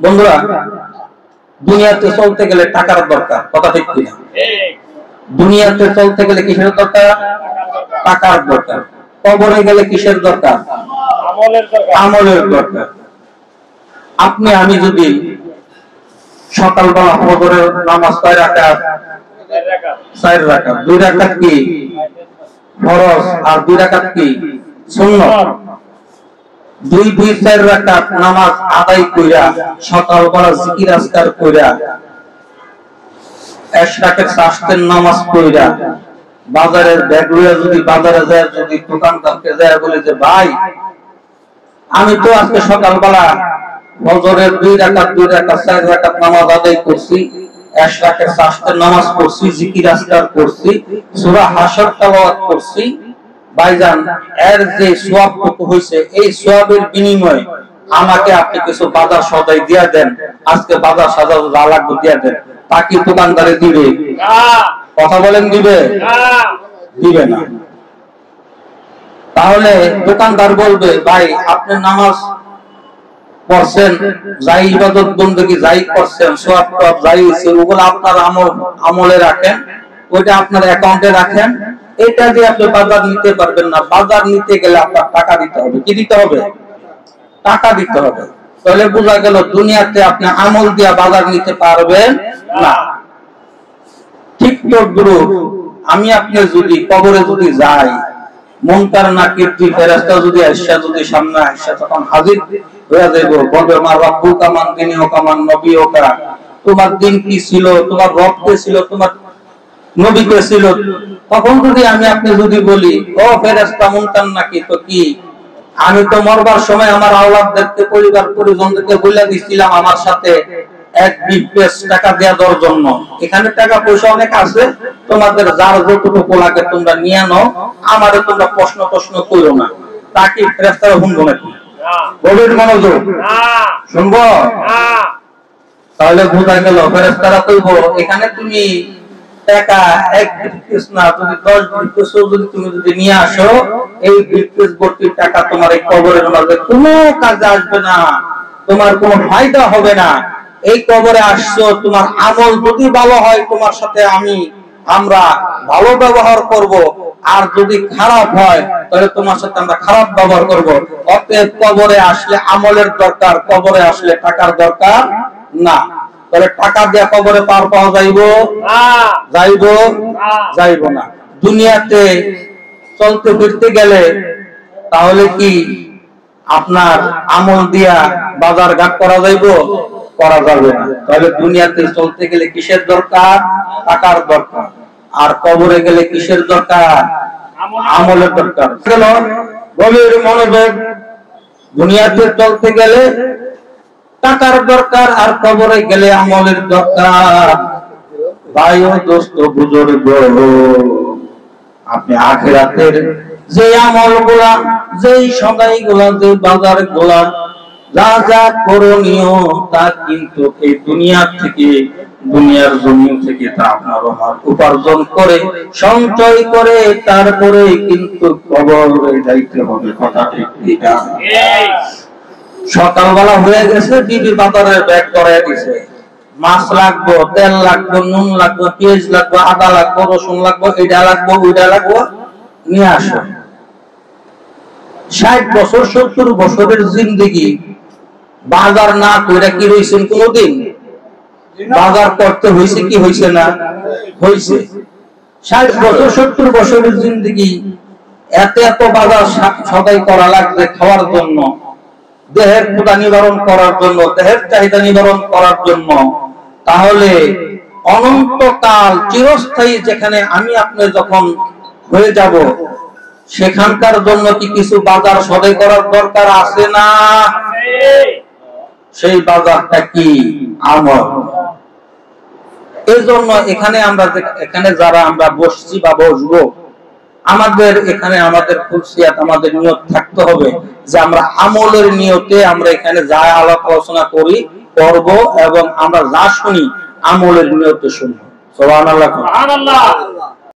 বন্ধুরা, দুনিয়াতে চলতে গেলে টাকার দরকার, কথা ঠিক কিনা? দুনিয়াতে চলতে গেলে কিসের দরকার? টাকার দরকার। কবরে গেলে কিসের দরকার? আমলের দরকার। আপনি আমি যদি সকালবেলা ফজরের নামাজ 4 রাকাত, 4 রাকাত, 2 রাকাত কি ফরজ আর 2 রাকাত কি সুন্নাত, 2-4 রাকাত নামাজ আদায় কইরা সকালবেলা জিকির আজকার কইরা এশরাকের সাস্তের নামাজ পড়া বাজারের ব্যাগ লইয়া যদি বাজারে যায়, যদি দোকানদারকে যায় বলে যে ভাই আমি তো আজকে সকালবেলা ফজরের 2 রাকাত 4 রাকাত নামাজ আদায় করছি, এশরাকের সাস্তের নামাজ পড়ছি, জিকির আজকার করছি, সূরা হাশর তেলাওয়াত করছি, ভাইজান এর যে সওয়াবটুকু হইছে এই সওয়াবের বিনিময়ে আমাকে আপনি কিছু বাজার সদাই দিয়া দেন, আজকে বাজার সাজা যা লাগবে দিয়া দেন। তাকে দোকানদারে দিবে? কথা বলেন, দিবে? দিবে না। তাহলে দোকানদার বলবে ভাই আপনি নামাজ পড়ছেন, যাই ইবাদত বندگی যাই করছেন, সওয়াব টওয়াব যাই হইছে ওগুলো আপনার আমলে রাখেন, ওইটা আপনার অ্যাকাউন্টে রাখেন, এটা দিয়ে আপনি বাজার নিতে পারবেন না। বাজার নিতে গেলে আপনার টাকা দিতে হবে। কি দিতে হবে? টাকা দিতে হবে। তাহলে বোঝা গেল দুনিয়াতে আপনি আমল দিয়ে বাজার নিতে পারবেন না। ঠিক তদ্রূপ আমি আপনি যদি কবরে যদি যাই, মুনকার নাকির দুই ফেরেশতা যদি আয়েশা যদি সামনে আয়েশা তখন হাজির হয়ে যাইব, বলবে মা রাব্বুকা মান দিনুকা মান নবিয়ুকা, তোমার দিন কি ছিল, তোমার রব কে ছিল, তোমার নবী কে ছিল। তখন যদি আমি আপনি যদি বলি ও ফেরেশতা মুনকার নাকির তো কি, আমি তো মরবার সময় আমার আওলাদদেরকে পরিবার পরিজনদেরকে বলে দিয়েছিলাম আমার সাথে 1 বিশ টাকা দেওয়ার জন্য, এখানে টাকা পয়সা অনেক আছে, তোমাদের যার যতটুকু লাগে তোমরা নিয়ে নাও, আমারে তোমরা প্রশ্ন করো না। তাকে ফেরেশতারা শুনবো নাকি? গভীর মনোযোগ শুনবো। তাহলে বোঝা গেল ফেরেশতারা কইব এখানে তুমি টাকা 1 ব্রিফকেস না, যদি 10 ব্রিফকেস যদি তুমি যদি নিয়ে আসো, এই ব্রিফকেস ভর্তি টাকা তোমার এই কবরের মাঝে কোনো কাজে আসবে না, তোমার কোনো ফায়দা হবে না। এই কবরে আসছো, তোমার আমল যদি ভালো হয় তোমার সাথে আমরা ভালো ব্যবহার করব, আর যদি খারাপ হয় তাহলে তোমার সাথে আমরা খারাপ ব্যবহার করব। অতএব কবরে আসলে আমলের দরকার, কবরে আসলে টাকার দরকার না। তাহলে টাকা দিয়ে কবরে পার পাওয়া যাইবো? যাইবো না। দুনিয়াতে চলতে ফিরতে গেলে তাহলে কি আপনার আমল দিয়া বাজার ঘাট করা যাইবো? করা যাবে না। তাহলে দুনিয়াতে চলতে গেলে কিসের দরকার? টাকার দরকার। আর কবরে গেলে কিসের দরকার? আমলের দরকার। চলো গভীর মনোযোগ। দুনিয়াতে চলতে গেলে টাকার দরকার, আর কবরে গেলে আমলের দরকার। ভাই ও দোস্ত বুজুর্গ, আপনি আখিরাতের যে আমলগুলা, যেই সদাইগুলা, যে বাজারগুলা, যা যা করণীয় তা কিন্তু এই দুনিয়া থেকে, দুনিয়ার জমিন থেকে তা আপনার উপার্জন করে সঞ্চয় করে তারপরে কিন্তু কবরে যাইতে হবে। কথা ঠিক কিনা? সকালবেলা হয়ে গেছে, বিবি বাজারের ব্যাগ ধরে দিছে, মাছ লাগবো, তেল লাগবো, নুন লাগবো, পেঁয়াজ লাগবো, আদা লাগবো, রসুন লাগবো, এটা লাগবো, ওইটা লাগবো, নিয়ে আসো। 60 বছর 70 বছরের জিন্দেগি বাজার না কইরা কি রইছেন কোনদিন? বাজার করতে হইছে কি হইছে না? হইছে। 60 বছর 70 বছরের জিন্দেগি এত এত বাজার সদাই করা লাগবে খাওয়ার জন্য, দেহের ক্ষুধা নিবারণ করার জন্য, দেহের চাহিদা নিবারণ করার জন্য। তাহলে অনন্তকাল চিরস্থায়ী যেখানে আমি আপনি যখন হয়ে যাব, সেখানকার জন্য কি কিছু বাজার সদাই করার দরকার আছে না? সেই বাজারটা কি? আমল। এই জন্য এখানে যারা আমরা বসছি বা বসবো, আমাদের এখানে আমাদের খুলসিয়াত, আমাদের নিয়ত থাকতে হবে যে আমরা আমলের নিয়তে আমরা এখানে যা আলাপ আলোচনা করি করব, এবং আমরা যা শুনি আমলের নিয়তে শুনবো। সুবহানাল্লাহ।